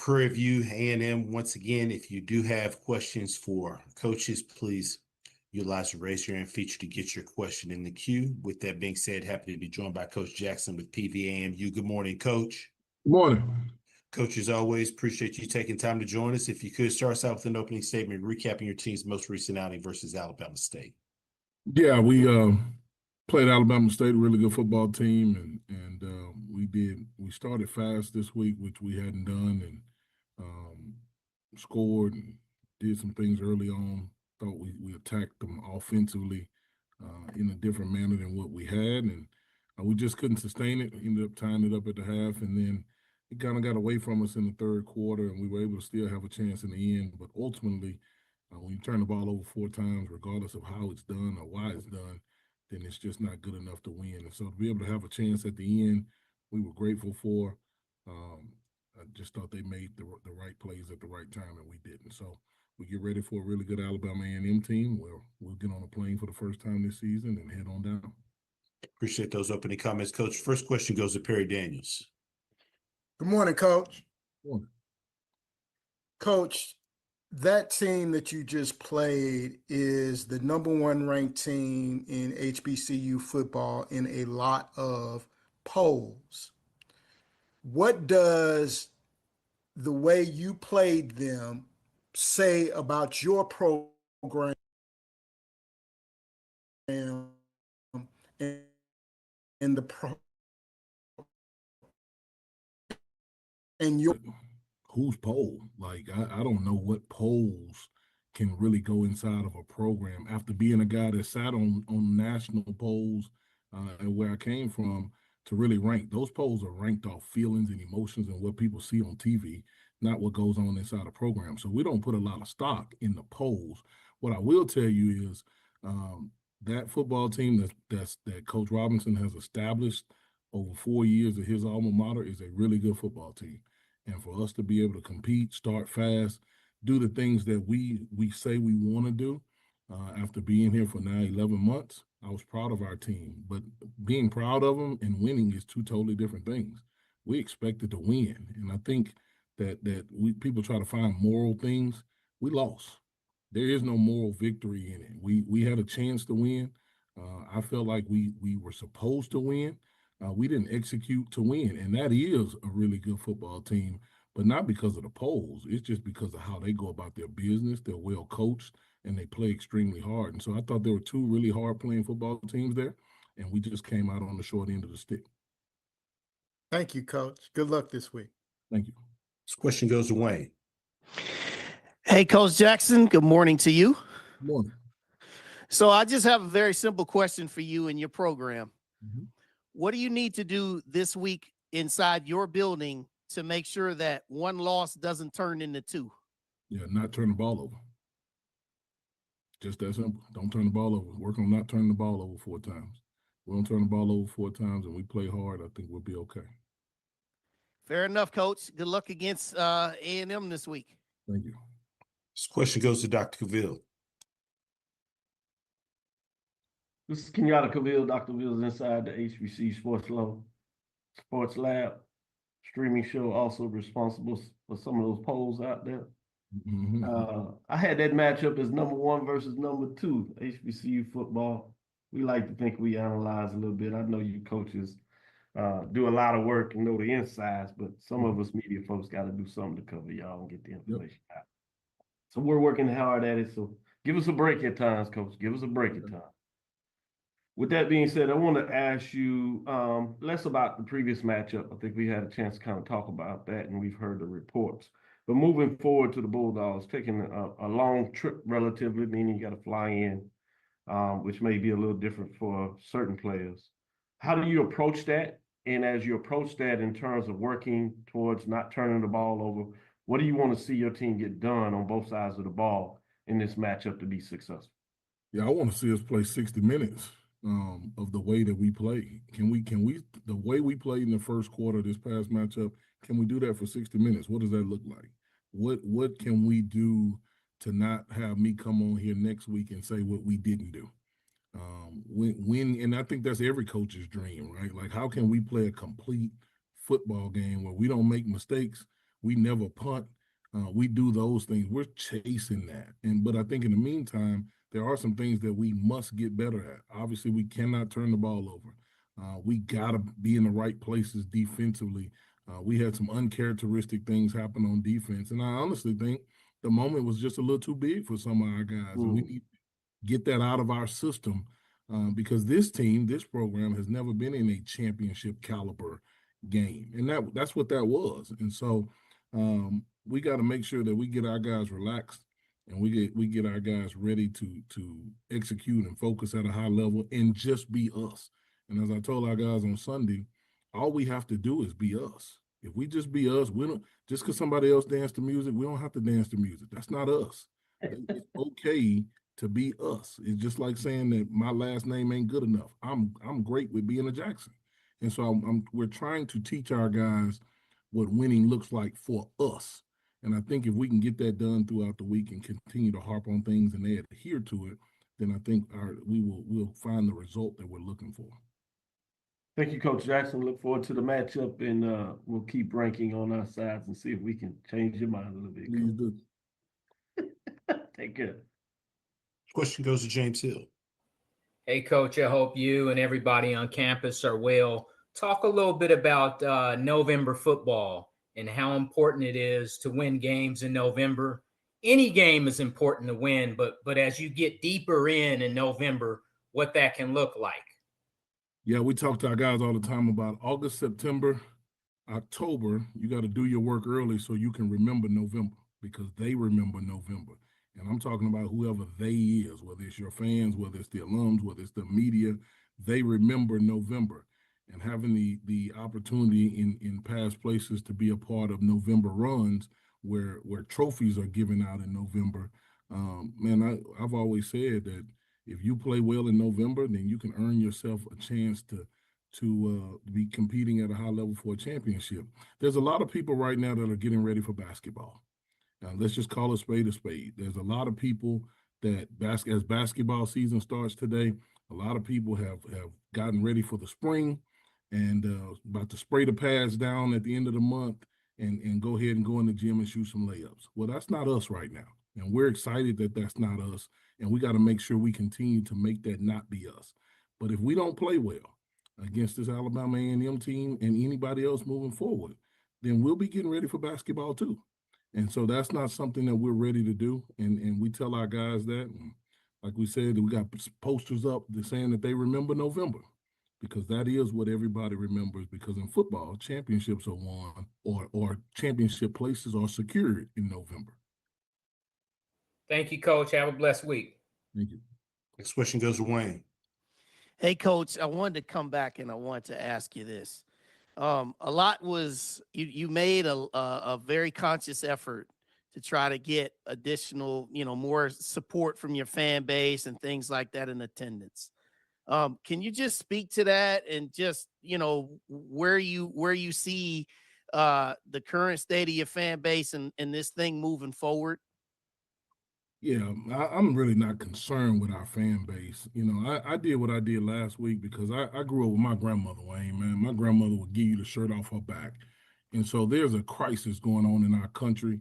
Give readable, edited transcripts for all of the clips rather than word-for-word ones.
Prairie View A&M. Once again, if you do have questions for coaches, please utilize the raise your hand feature to get your question in the queue. With that being said, happy to be joined by Coach Jackson with PVAMU. Good morning, Coach. Good morning. Coach, as always, appreciate you taking time to join us. If you could start us out with an opening statement, recapping your team's most recent outing versus Alabama State. Yeah, we played Alabama State, a really good football team, and we started fast this week, which we hadn't done, and scored and did some things early on. Thought we attacked them offensively in a different manner than what we had, and we just couldn't sustain it. Ended up tying it up at the half, and then it kind of got away from us in the third quarter, and we were able to still have a chance in the end. But ultimately, when you turn the ball over 4 times, regardless of how it's done or why it's done, then it's just not good enough to win. And so to be able to have a chance at the end, we were grateful for. I just thought they made the right plays at the right time, and we didn't. So we get ready for a really good Alabama A&M team where we'll get on a plane for the first time this season and head on down. Appreciate those opening comments, Coach. First question goes to Perry Daniels. Good morning, Coach. Good morning. Coach, that team that you just played is the #1 ranked team in HBCU football in a lot of polls. What does the way you played them say about your program and the pro and your whose poll? Like, I don't know what polls can really go inside of a program. After being a guy that sat on national polls and where I came from, to really rank, those polls are ranked off feelings and emotions and what people see on TV, not what goes on inside a program. So we don't put a lot of stock in the polls. What I will tell you is that football team that Coach Robinson has established over 4 years of his alma mater is a really good football team. And for us to be able to compete, start fast, do the things that we say we want to do after being here for now 11 months, I was proud of our team. But being proud of them and winning is 2 totally different things. We expected to win. And I think that people try to find moral things. We lost. There is no moral victory in it. We had a chance to win. I felt like we were supposed to win. We didn't execute to win, and that is a really good football team, but not because of the polls. It's just because of how they go about their business. They're well coached, and they play extremely hard. And so I thought there were 2 really hard-playing football teams there, and we just came out on the short end of the stick. Thank you, Coach. Good luck this week. Thank you. This question goes to Wayne. Hey, Coach Jackson, good morning to you. Good morning. So I just have a very simple question for you and your program. Mm-hmm. What do you need to do this week inside your building to make sure that 1 loss doesn't turn into 2? Yeah, not turn the ball over. Just that simple. Don't turn the ball over. Work on not turning the ball over 4 times. We don't turn the ball over 4 times and we play hard, I think we'll be okay. Fair enough, Coach. Good luck against A&M this week. Thank you. This question goes to Dr. Cavill. This is Kenyatta Cavill. Dr. Cavill is inside the HBC Sports Lab streaming show, also responsible for some of those polls out there. Mm-hmm. I had that matchup as #1 versus #2, HBCU football. We like to think we analyze a little bit. I know you coaches do a lot of work and know the insides, but some of us media folks got to do something to cover y'all and get the information out. So we're working hard at it. So give us a break at times, Coach. Give us a break at times. With that being said, I want to ask you less about the previous matchup. I think we had a chance to kind of talk about that, and we've heard the reports. But moving forward to the Bulldogs, taking a long trip relatively, meaning you got to fly in, which may be a little different for certain players. How do you approach that? And as you approach that in terms of working towards not turning the ball over, what do you want to see your team get done on both sides of the ball in this matchup to be successful? Yeah, I want to see us play 60 minutes. Of the way that we play. Can we the way we played in the first quarter of this past matchup, can we do that for 60 minutes? What does that look like? What can we do to not have me come on here next week and say what we didn't do? And I think that's every coach's dream, right? Like, how can we play a complete football game where we don't make mistakes, We never punt. We do those things. We're chasing that. But I think in the meantime, there are some things that we must get better at. Obviously, we cannot turn the ball over. We got to be in the right places defensively. We had some uncharacteristic things happen on defense. And I honestly think the moment was just a little too big for some of our guys. And we need to get that out of our system because this team, this program has never been in a championship caliber game. And that's what that was. And so we got to make sure that we get our guys relaxed and we get our guys ready to execute and focus at a high level and just be us. And as I told our guys on Sunday, all we have to do is be us. If we just be us, we don't just because somebody else dance to music, we don't have to dance to music. That's not us. It's okay to be us. It's just like saying that my last name ain't good enough. I'm great with being a Jackson. And so we're trying to teach our guys what winning looks like for us. And I think if we can get that done throughout the week and continue to harp on things and they adhere to it, then I think we'll find the result that we're looking for. Thank you, Coach Jackson. Look forward to the matchup, and we'll keep ranking on our sides and see if we can change your mind a little bit. Please do. Take care. Question goes to James Hill. Hey, Coach, I hope you and everybody on campus are well. Talk a little bit about November football and how important it is to win games in November. Any game is important to win, but as you get deeper in November, what that can look like. Yeah, we talk to our guys all the time about August, September, October. You got to do your work early so you can remember November because they remember November. And I'm talking about whoever they is, whether it's your fans, whether it's the alums, whether it's the media, they remember November. And having the opportunity in past places to be a part of November runs where trophies are given out in November, man, I've always said that if you play well in November, then you can earn yourself a chance to be competing at a high level for a championship. There's a lot of people right now that are getting ready for basketball. Let's just call a spade a spade. There's a lot of people that as basketball season starts today, a lot of people have gotten ready for the spring and about to spray the pads down at the end of the month and go ahead and go in the gym and shoot some layups. Well, that's not us right now. And we're excited that that's not us. And we got to make sure we continue to make that not be us. But if we don't play well against this Alabama A&M team and anybody else moving forward, then we'll be getting ready for basketball too. And so that's not something that we're ready to do. And we tell our guys that. And like we said, we got posters up saying that they remember November because that is what everybody remembers because in football, championships are won or championship places are secured in November. Thank you, Coach. Have a blessed week. Thank you. Next question goes to Wayne. Hey, Coach, I wanted to come back and I wanted to ask you this. A lot was you made a very conscious effort to try to get additional, more support from your fan base and things like that in attendance. Can you just speak to that and just, where you see the current state of your fan base and this thing moving forward? Yeah, I'm really not concerned with our fan base. I did what I did last week because I grew up with my grandmother, Wayne, man. My grandmother would give you the shirt off her back. And so there's a crisis going on in our country.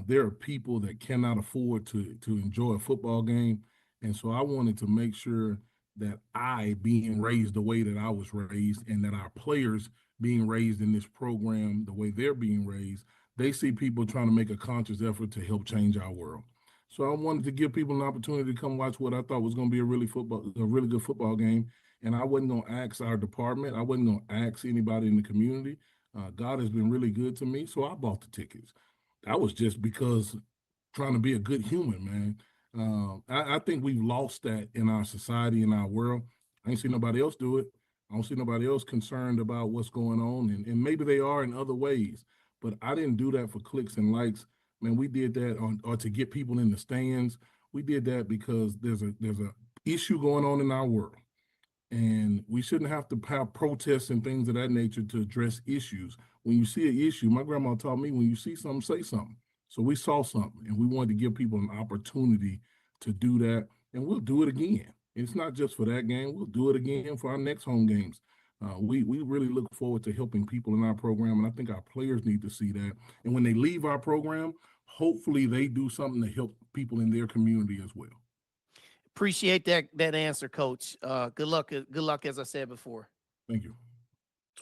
There are people that cannot afford to enjoy a football game. And so I wanted to make sure that I, being raised the way that I was raised, and that our players being raised in this program the way they're being raised, they see people trying to make a conscious effort to help change our world. So I wanted to give people an opportunity to come watch what I thought was going to be a really good football game. And I wasn't going to ask our department. I wasn't going to ask anybody in the community. God has been really good to me, so I bought the tickets. That was just because trying to be a good human, man. I think we've lost that in our society, in our world. I ain't seen nobody else do it. I don't see nobody else concerned about what's going on. And maybe they are in other ways. But I didn't do that for clicks and likes. Man, we did that or to get people in the stands. We did that because there's a issue going on in our world. And we shouldn't have to have protests and things of that nature to address issues. When you see an issue, my grandma taught me, when you see something, say something. So we saw something, and we wanted to give people an opportunity to do that, and we'll do it again. It's not just for that game. We'll do it again for our next home games. We really look forward to helping people in our program, and I think our players need to see that. And when they leave our program, hopefully they do something to help people in their community as well. Appreciate that answer, Coach. Good luck. Good luck, as I said before. Thank you.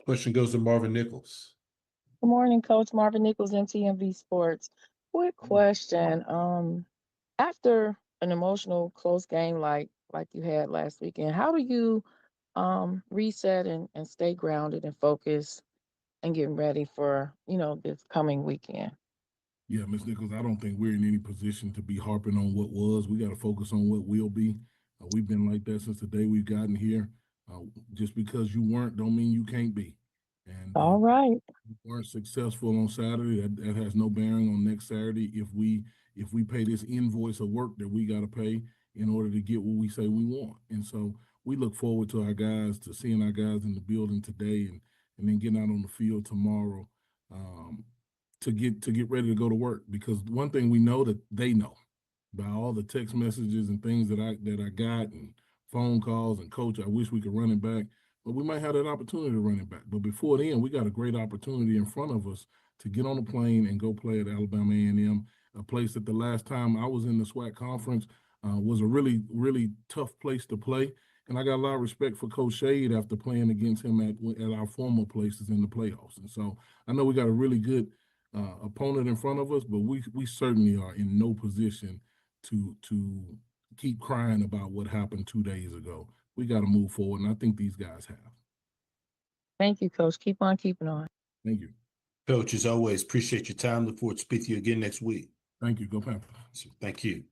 Question goes to Marvin Nichols. Good morning, Coach Marvin Nichols, MTMV Sports. Quick question. After an emotional close game like you had last weekend, how do you reset and stay grounded and focused and getting ready for, this coming weekend? Yeah, Ms. Nichols, I don't think we're in any position to be harping on what was. We got to focus on what will be. We've been like that since the day we've gotten here. Just because you weren't don't mean you can't be. And All right. we weren't successful on Saturday. That has no bearing on next Saturday. If we pay this invoice of work that we got to pay in order to get what we say we want. And so we look forward to seeing our guys in the building today and then getting out on the field tomorrow. To get ready to go to work, because one thing we know that they know by all the text messages and things that I got and phone calls and coach, I wish we could run it back, but we might have that opportunity to run it back. But before then, we got a great opportunity in front of us to get on a plane and go play at Alabama A&M, a place that the last time I was in the SWAC conference was a really, really tough place to play. And I got a lot of respect for Coach Shade after playing against him at our former places in the playoffs. And so I know we got a really good opponent in front of us, but we certainly are in no position to keep crying about what happened 2 days ago. We got to move forward, and I think these guys have. Thank you, Coach. Keep on keeping on. Thank you. Coach, as always, appreciate your time. Look forward to speaking to you again next week. Thank you. Go Panthers. Thank you.